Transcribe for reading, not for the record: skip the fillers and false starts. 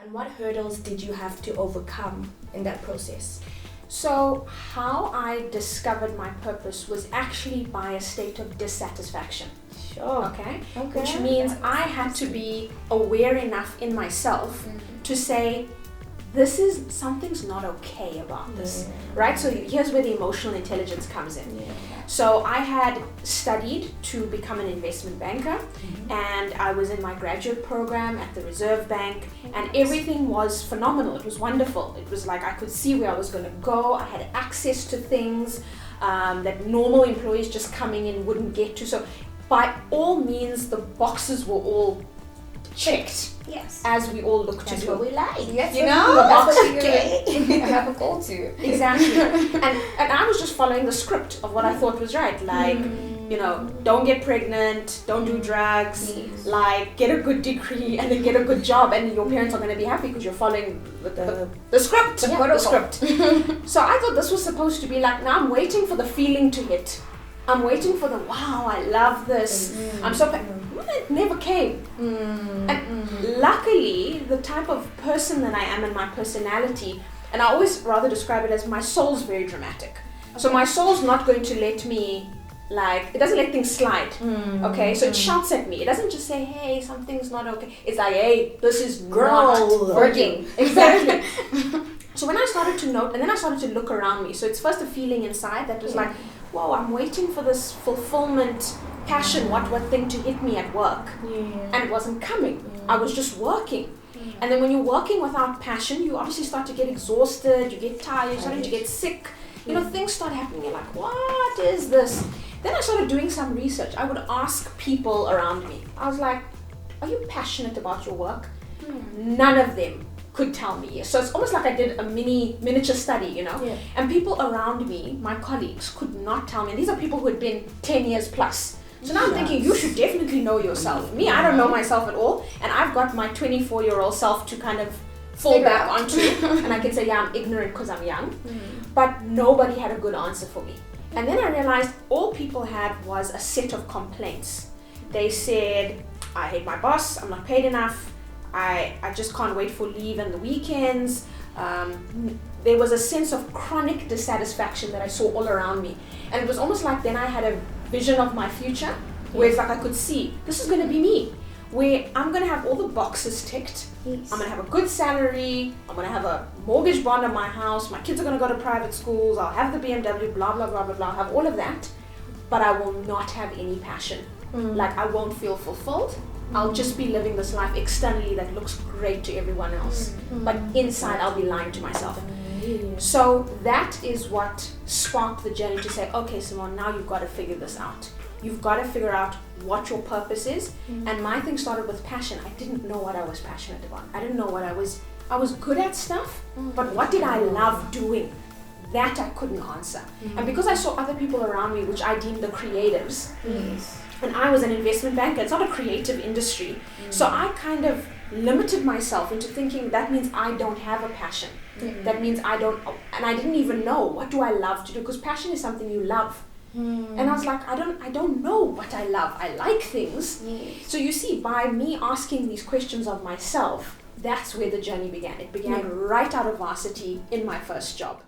And what hurdles did you have to overcome in that process? So how I discovered my purpose was actually by a state of dissatisfaction. Sure. Okay? Which means I had to be aware enough in myself to say, something's not okay about this, right? So here's where the emotional intelligence comes in. So I had studied to become an investment banker, and I was in my graduate program at the Reserve Bank, and everything was phenomenal. It was wonderful. It was like I could see where I was going to go. I had access to things that normal employees just coming in wouldn't get to. So by all means, the boxes were all checked. Yes. As we all look to That's do. what we like. Yes, you know? That's what you have a goal to. Exactly. and I was just following the script of what I thought was right. Like, don't get pregnant, don't do drugs, like get a good degree and then get a good job, and your parents are going to be happy because you're following the script. The script. So I thought this was supposed to be like, now I'm waiting for the feeling to hit. I'm waiting for the, wow, I love this. I'm so it never came. And luckily, the type of person that I am and my personality, and I always rather describe it as my soul's very dramatic. So my soul's not going to let me, it doesn't let things slide. Okay, so it shouts at me. It doesn't just say, hey, something's not okay. It's like, hey, this is not working. Exactly. So when I started to note, and then I started to look around me. So it's first a feeling inside that was like, whoa, I'm waiting for this fulfillment, passion, what thing to hit me at work. And it wasn't coming. I was just working. And then when you're working without passion, you obviously start to get exhausted, you get tired, you're starting to get sick. Things start happening. You're like, what is this? Then I started doing some research. I would ask people around me. I was like, are you passionate about your work? None of them could tell me yes. So it's almost like I did a miniature study, and people around me, my colleagues, could not tell me. And these are people who had been 10 years plus. So now I'm thinking, you should definitely know yourself. Me, I don't know myself at all, and I've got my 24-year-old self to kind of fall back onto, and I can say, yeah, I'm ignorant because I'm young, but nobody had a good answer for me. And then I realized all people had was a set of complaints. They said, I hate my boss, I'm not paid enough, I just can't wait for leave and the weekends. There was a sense of chronic dissatisfaction that I saw all around me. And it was almost like then I had a vision of my future where it's like I could see, this is going to be me, where I'm going to have all the boxes ticked. I'm going to have a good salary, I'm going to have a mortgage bond on my house, my kids are going to go to private schools, I'll have the BMW, blah, blah, blah, blah, blah, I'll have all of that, but I will not have any passion. Like I won't feel fulfilled. I'll just be living this life externally that looks great to everyone else, but inside I'll be lying to myself. So that is what sparked the journey to say, okay, Simone, now you've got to figure this out. You've got to figure out what your purpose is. And my thing started with passion. I didn't know what I was passionate about. I didn't know what I was good at stuff, but what did I love doing? That I couldn't answer. And because I saw other people around me, which I deemed the creatives, and I was an investment banker, it's not a creative industry. So I kind of limited myself into thinking that means I don't have a passion. That means I don't, and I didn't even know what do I love to do, because passion is something you love. And I was like, I don't know what I love. I like things. So you see, by me asking these questions of myself, that's where the journey began. It began right out of varsity in my first job.